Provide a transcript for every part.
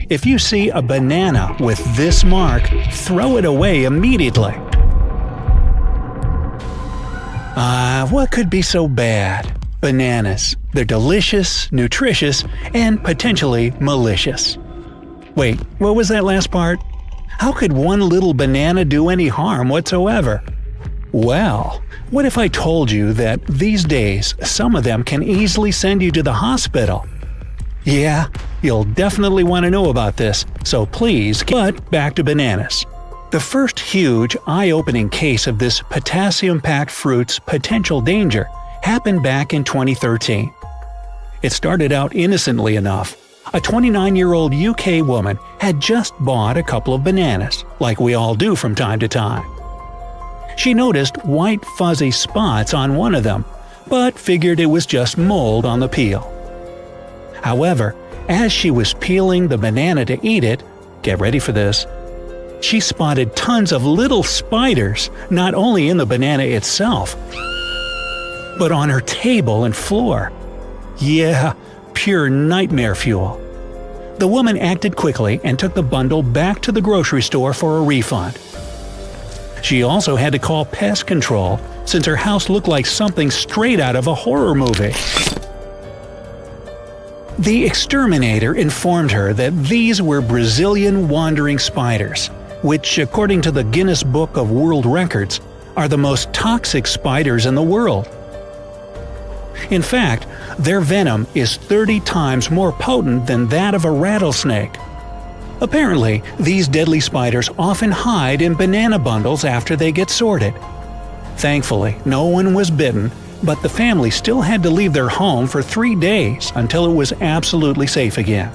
If you see a banana with this mark, throw it away immediately. What could be so bad? Bananas. They're delicious, nutritious, and potentially malicious. Wait, what was that last part? How could one little banana do any harm whatsoever? Well, what if I told you that these days some of them can easily send you to the hospital? Yeah, you'll definitely want to know about this, so please get back to bananas. The first huge, eye-opening case of this potassium-packed fruit's potential danger happened back in 2013. It started out innocently enough. A 29-year-old UK woman had just bought a couple of bananas, like we all do from time to time. She noticed white fuzzy spots on one of them, but figured it was just mold on the peel. However, as she was peeling the banana to eat it, get ready for this, she spotted tons of little spiders, not only in the banana itself, but on her table and floor. Yeah, pure nightmare fuel. The woman acted quickly and took the bundle back to the grocery store for a refund. She also had to call pest control since her house looked like something straight out of a horror movie. The exterminator informed her that these were Brazilian wandering spiders, which, according to the Guinness Book of World Records, are the most toxic spiders in the world. In fact, their venom is 30 times more potent than that of a rattlesnake. Apparently, these deadly spiders often hide in banana bundles after they get sorted. Thankfully, no one was bitten, but the family still had to leave their home for 3 days until it was absolutely safe again.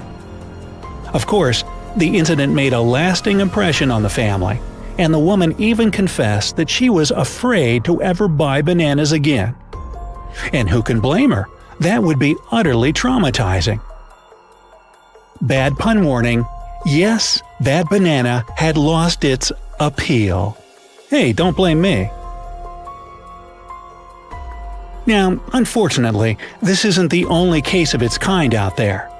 Of course, the incident made a lasting impression on the family, and the woman even confessed that she was afraid to ever buy bananas again. And who can blame her? That would be utterly traumatizing. Bad pun warning. Yes, that banana had lost its appeal. Hey, don't blame me. Now, unfortunately, this isn't the only case of its kind out there.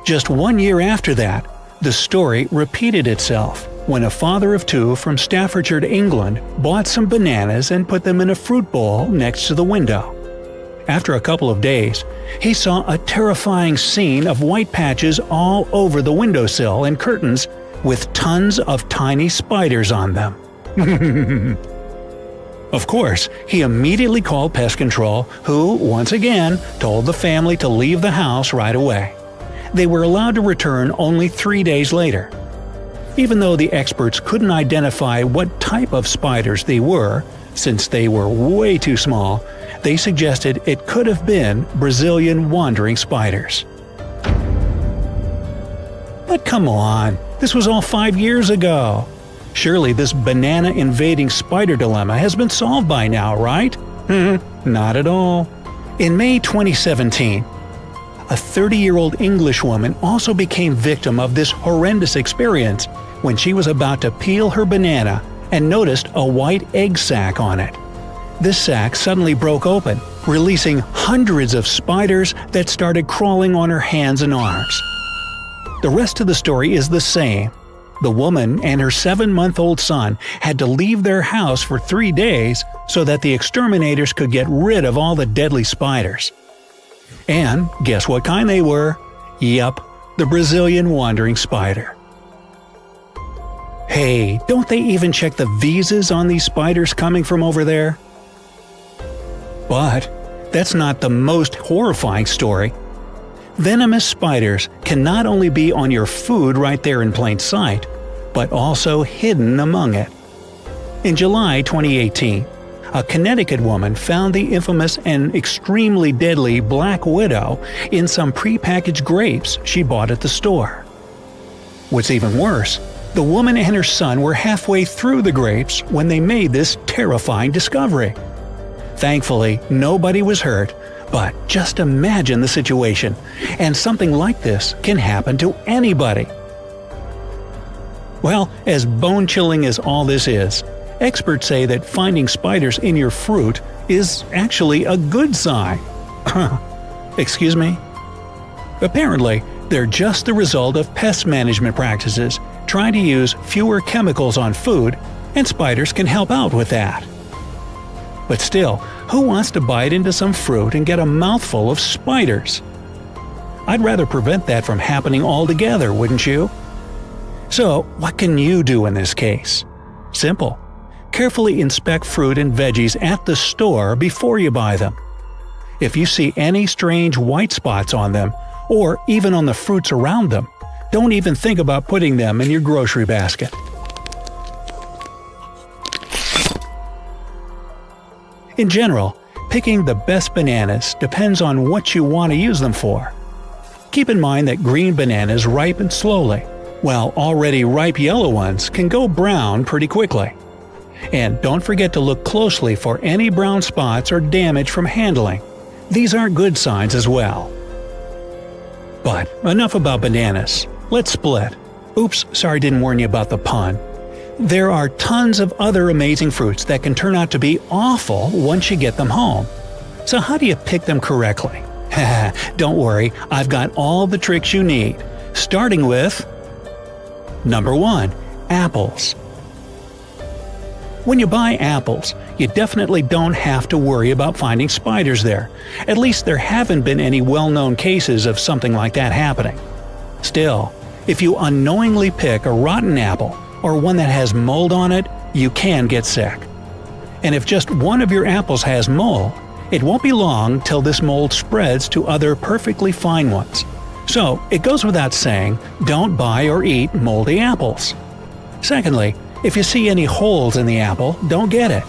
Just 1 year after that, the story repeated itself when a father of two from Staffordshire, England, bought some bananas and put them in a fruit bowl next to the window. After a couple of days, he saw a terrifying scene of white patches all over the windowsill and curtains with tons of tiny spiders on them. Of course, he immediately called pest control, who, once again, told the family to leave the house right away. They were allowed to return only 3 days later. Even though the experts couldn't identify what type of spiders they were, since they were way too small, they suggested it could have been Brazilian wandering spiders. But come on, this was all 5 years ago. Surely this banana-invading spider dilemma has been solved by now, right? Not at all. In May 2017, a 30-year-old English woman also became victim of this horrendous experience when she was about to peel her banana and noticed a white egg sac on it. This sac suddenly broke open, releasing hundreds of spiders that started crawling on her hands and arms. The rest of the story is the same. The woman and her 7-month-old son had to leave their house for 3 days so that the exterminators could get rid of all the deadly spiders. And guess what kind they were? Yup, the Brazilian wandering spider. Hey, don't they even check the visas on these spiders coming from over there? But that's not the most horrifying story. Venomous spiders can not only be on your food right there in plain sight, but also hidden among it. In July 2018, a Connecticut woman found the infamous and extremely deadly Black Widow in some prepackaged grapes she bought at the store. What's even worse, the woman and her son were halfway through the grapes when they made this terrifying discovery. Thankfully, nobody was hurt, but just imagine the situation, and something like this can happen to anybody. Well, as bone-chilling as all this is, experts say that finding spiders in your fruit is actually a good sign. Excuse me? Apparently, They're just the result of pest management practices, trying to use fewer chemicals on food, and spiders can help out with that. But still, who wants to bite into some fruit and get a mouthful of spiders? I'd rather prevent that from happening altogether, wouldn't you? So, what can you do in this case? Simple. Carefully inspect fruit and veggies at the store before you buy them. If you see any strange white spots on them, or even on the fruits around them, don't even think about putting them in your grocery basket. In general, picking the best bananas depends on what you want to use them for. Keep in mind that green bananas ripen slowly, while already ripe yellow ones can go brown pretty quickly. And don't forget to look closely for any brown spots or damage from handling. These aren't good signs as well. But enough about bananas. Let's split. Oops, sorry didn't warn you about the pun. There are tons of other amazing fruits that can turn out to be awful once you get them home. So how do you pick them correctly? Don't worry, I've got all the tricks you need. Starting with Number 1. Apples. When you buy apples, you definitely don't have to worry about finding spiders there. At least there haven't been any well-known cases of something like that happening. Still, if you unknowingly pick a rotten apple, or one that has mold on it, you can get sick. And if just one of your apples has mold, it won't be long till this mold spreads to other perfectly fine ones. So, it goes without saying, don't buy or eat moldy apples. Secondly, if you see any holes in the apple, don't get it.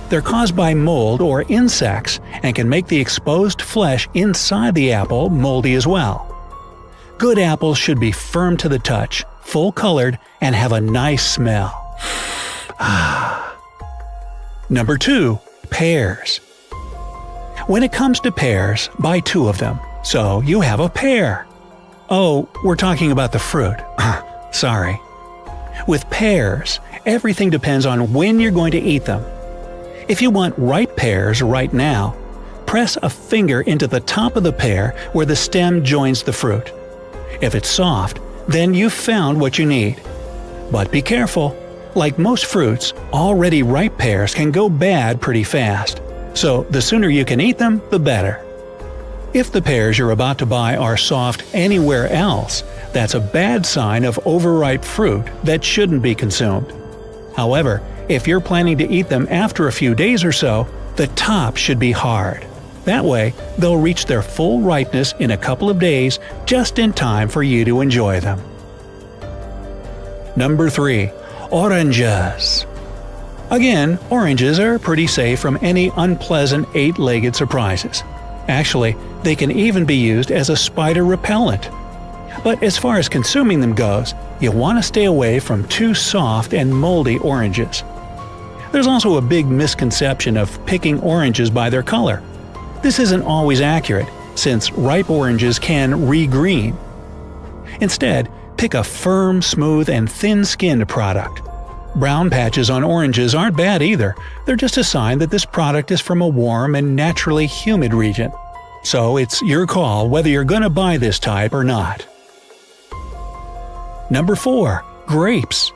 They're caused by mold or insects and can make the exposed flesh inside the apple moldy as well. Good apples should be firm to the touch, full-colored, and have a nice smell. Number 2. Pears. When it comes to pears, buy 2 of them, so you have a pear. Oh, we're talking about the fruit. Sorry. With pears, everything depends on when you're going to eat them. If you want ripe pears right now, press a finger into the top of the pear where the stem joins the fruit. If it's soft, then you've found what you need. But be careful. Like most fruits, already ripe pears can go bad pretty fast. So the sooner you can eat them, the better. If the pears you're about to buy are soft anywhere else, that's a bad sign of overripe fruit that shouldn't be consumed. However, if you're planning to eat them after a few days or so, the top should be hard. That way, they'll reach their full ripeness in a couple of days, just in time for you to enjoy them. Number 3. Oranges. Again, oranges are pretty safe from any unpleasant 8-legged surprises. Actually, they can even be used as a spider repellent. But as far as consuming them goes, you want to stay away from too soft and moldy oranges. There's also a big misconception of picking oranges by their color. This isn't always accurate, since ripe oranges can re-green. Instead, pick a firm, smooth, and thin-skinned product. Brown patches on oranges aren't bad either, they're just a sign that this product is from a warm and naturally humid region. So it's your call whether you're going to buy this type or not. Number 4. Grapes.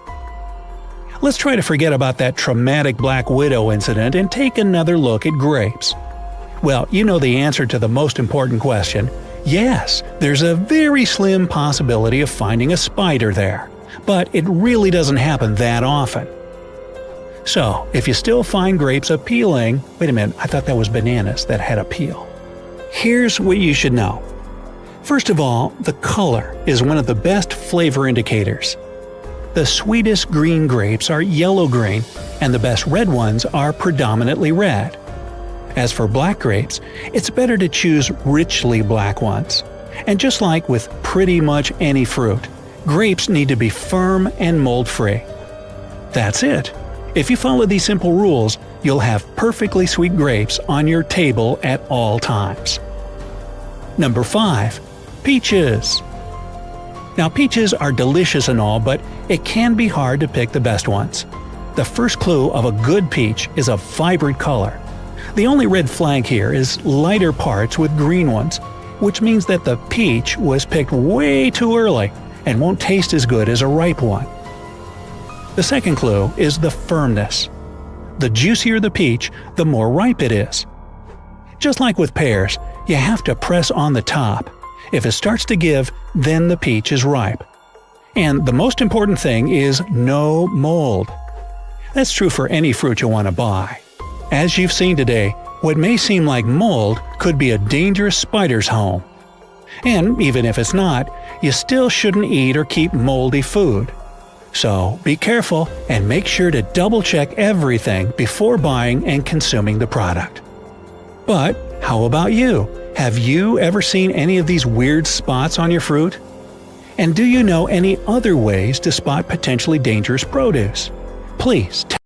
Let's try to forget about that traumatic Black Widow incident and take another look at grapes. Well, you know the answer to the most important question. Yes, there's a very slim possibility of finding a spider there, but it really doesn't happen that often. So, if you still find grapes appealing… Wait a minute, I thought that was bananas that had a peel. Here's what you should know. First of all, the color is one of the best flavor indicators. The sweetest green grapes are yellow-green, and the best red ones are predominantly red. As for black grapes, it's better to choose richly black ones. And just like with pretty much any fruit, grapes need to be firm and mold-free. That's it. If you follow these simple rules, you'll have perfectly sweet grapes on your table at all times. Number 5. Peaches. Now, peaches are delicious and all, but it can be hard to pick the best ones. The first clue of a good peach is a vibrant color. The only red flag here is lighter parts with green ones, which means that the peach was picked way too early and won't taste as good as a ripe one. The second clue is the firmness. The juicier the peach, the more ripe it is. Just like with pears, you have to press on the top. If it starts to give, then the peach is ripe. And the most important thing is no mold. That's true for any fruit you want to buy. As you've seen today, what may seem like mold could be a dangerous spider's home. And even if it's not, you still shouldn't eat or keep moldy food. So be careful and make sure to double-check everything before buying and consuming the product. But how about you? Have you ever seen any of these weird spots on your fruit? And do you know any other ways to spot potentially dangerous produce? Please